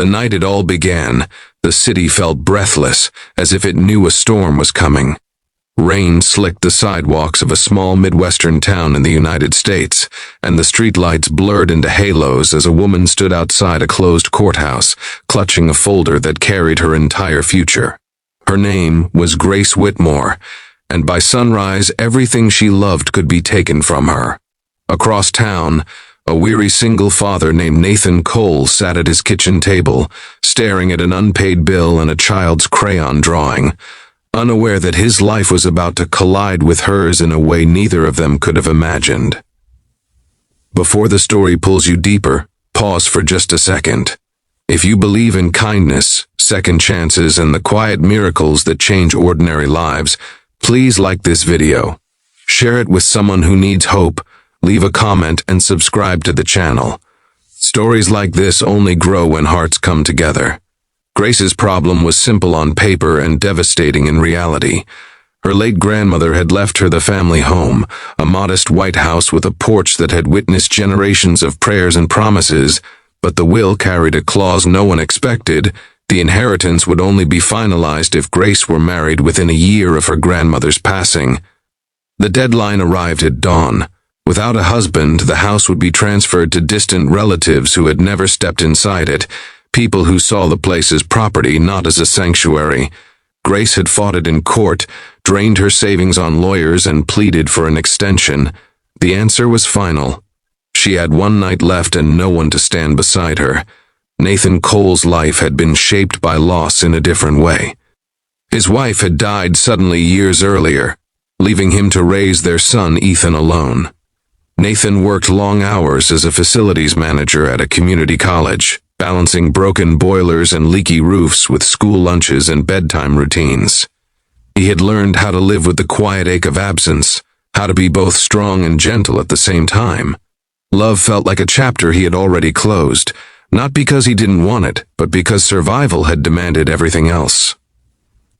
The night it all began, the city felt breathless, as if it knew a storm was coming. Rain slicked the sidewalks of a small Midwestern town in the United States, and the streetlights blurred into halos as a woman stood outside a closed courthouse, clutching a folder that carried her entire future. Her name was Grace Whitmore, and by sunrise everything she loved could be taken from her. Across town, a weary single father named Nathan Cole sat at his kitchen table, staring at an unpaid bill and a child's crayon drawing, unaware that his life was about to collide with hers in a way neither of them could have imagined. Before the story pulls you deeper, pause for just a second. If you believe in kindness, second chances, and the quiet miracles that change ordinary lives, please like this video. Share it with someone who needs hope, leave a comment, and subscribe to the channel. Stories like this only grow when hearts come together. Grace's problem was simple on paper and devastating in reality. Her late grandmother had left her the family home, a modest white house with a porch that had witnessed generations of prayers and promises, but the will carried a clause no one expected. The inheritance would only be finalized if Grace were married within a year of her grandmother's passing. The deadline arrived at dawn. Without a husband, the house would be transferred to distant relatives who had never stepped inside it, people who saw the place as property, not as a sanctuary. Grace had fought it in court, drained her savings on lawyers, and pleaded for an extension. The answer was final. She had one night left and no one to stand beside her. Nathan Cole's life had been shaped by loss in a different way. His wife had died suddenly years earlier, leaving him to raise their son Ethan alone. Nathan worked long hours as a facilities manager at a community college, balancing broken boilers and leaky roofs with school lunches and bedtime routines. He had learned how to live with the quiet ache of absence, how to be both strong and gentle at the same time. Love felt like a chapter he had already closed, not because he didn't want it, but because survival had demanded everything else.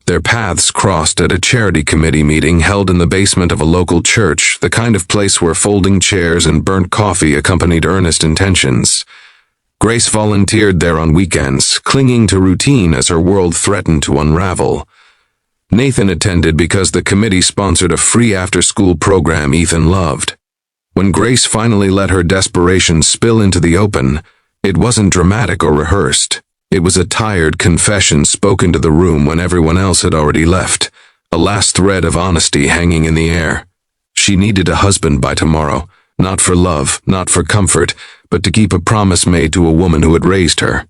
Their paths crossed at a charity committee meeting held in the basement of a local church, the kind of place where folding chairs and burnt coffee accompanied earnest intentions. Grace volunteered there on weekends, clinging to routine as her world threatened to unravel. Nathan attended because the committee sponsored a free after-school program Ethan loved. When Grace finally let her desperation spill into the open, it wasn't dramatic or rehearsed. It was a tired confession spoken to the room when everyone else had already left, a last thread of honesty hanging in the air. She needed a husband by tomorrow, not for love, not for comfort, but to keep a promise made to a woman who had raised her.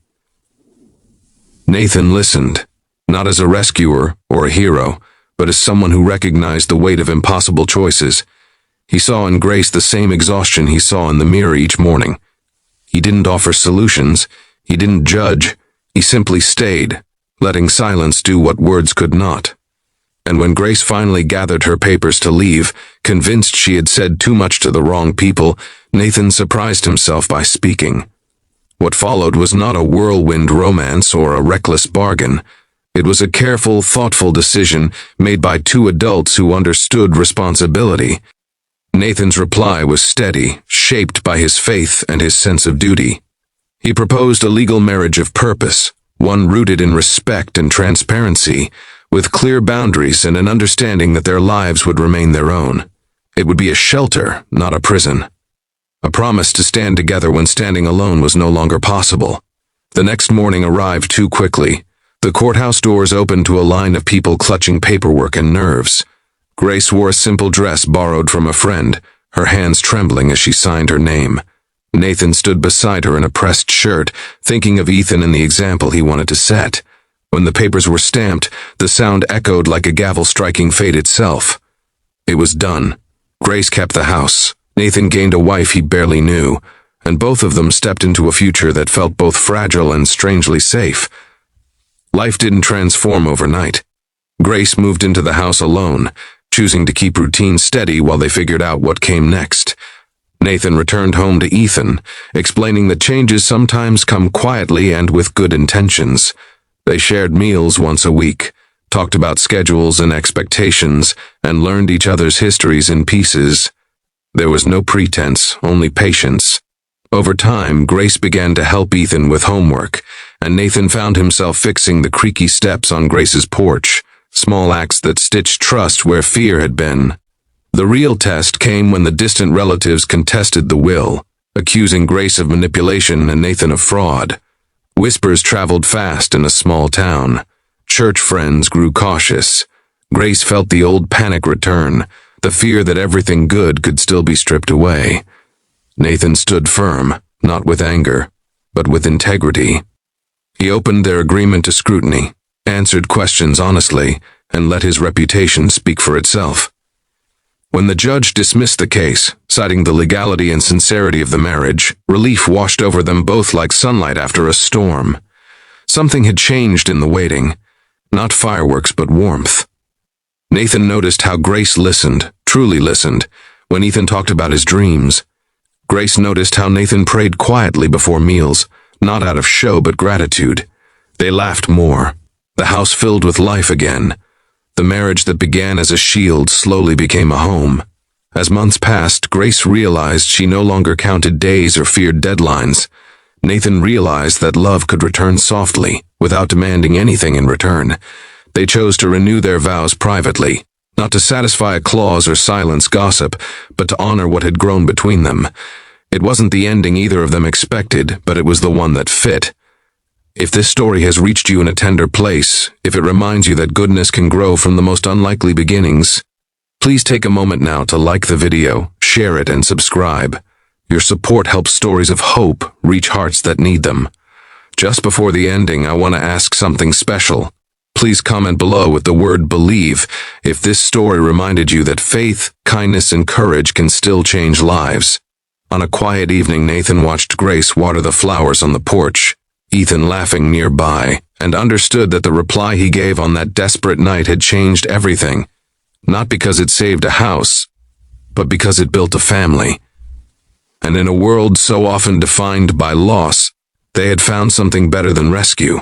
Nathan listened, not as a rescuer or a hero, but as someone who recognized the weight of impossible choices. He saw in Grace the same exhaustion he saw in the mirror each morning. He didn't offer solutions, he didn't judge, he simply stayed, letting silence do what words could not. And when Grace finally gathered her papers to leave, convinced she had said too much to the wrong people, Nathan surprised himself by speaking. What followed was not a whirlwind romance or a reckless bargain. It was a careful, thoughtful decision made by two adults who understood responsibility. Nathan's reply was steady, shaped by his faith and his sense of duty. He proposed a legal marriage of purpose, one rooted in respect and transparency, with clear boundaries and an understanding that their lives would remain their own. It would be a shelter, not a prison. A promise to stand together when standing alone was no longer possible. The next morning arrived too quickly. The courthouse doors opened to a line of people clutching paperwork and nerves. Grace wore a simple dress borrowed from a friend, her hands trembling as she signed her name. Nathan stood beside her in a pressed shirt, thinking of Ethan and the example he wanted to set. When the papers were stamped, the sound echoed like a gavel striking fate itself. It was done. Grace kept the house. Nathan gained a wife he barely knew, and both of them stepped into a future that felt both fragile and strangely safe. Life didn't transform overnight. Grace moved into the house alone, choosing to keep routine steady while they figured out what came next. Nathan returned home to Ethan, explaining that changes sometimes come quietly and with good intentions. They shared meals once a week, talked about schedules and expectations, and learned each other's histories in pieces. There was no pretense, only patience. Over time, Grace began to help Ethan with homework, and Nathan found himself fixing the creaky steps on Grace's porch, small acts that stitched trust where fear had been. The real test came when the distant relatives contested the will, accusing Grace of manipulation and Nathan of fraud. Whispers traveled fast in a small town. Church friends grew cautious. Grace felt the old panic return, the fear that everything good could still be stripped away. Nathan stood firm, not with anger, but with integrity. He opened their agreement to scrutiny, answered questions honestly, and let his reputation speak for itself. When the judge dismissed the case, citing the legality and sincerity of the marriage, relief washed over them both like sunlight after a storm. Something had changed in the waiting, not fireworks but warmth. Nathan noticed how Grace listened, truly listened, when Ethan talked about his dreams. Grace noticed how Nathan prayed quietly before meals, not out of show but gratitude. They laughed more. The house filled with life again. The marriage that began as a shield slowly became a home. As months passed, Grace realized she no longer counted days or feared deadlines. Nathan realized that love could return softly, without demanding anything in return. They chose to renew their vows privately, not to satisfy a clause or silence gossip, but to honor what had grown between them. It wasn't the ending either of them expected, but it was the one that fit. If this story has reached you in a tender place, if it reminds you that goodness can grow from the most unlikely beginnings, please take a moment now to like the video, share it, and subscribe. Your support helps stories of hope reach hearts that need them. Just before the ending, I want to ask something special. Please comment below with the word believe if this story reminded you that faith, kindness, and courage can still change lives. On a quiet evening, Nathan watched Grace water the flowers on the porch, Ethan laughing nearby, and understood that the reply he gave on that desperate night had changed everything. Not because it saved a house, but because it built a family. And in a world so often defined by loss, they had found something better than rescue.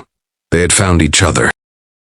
They had found each other.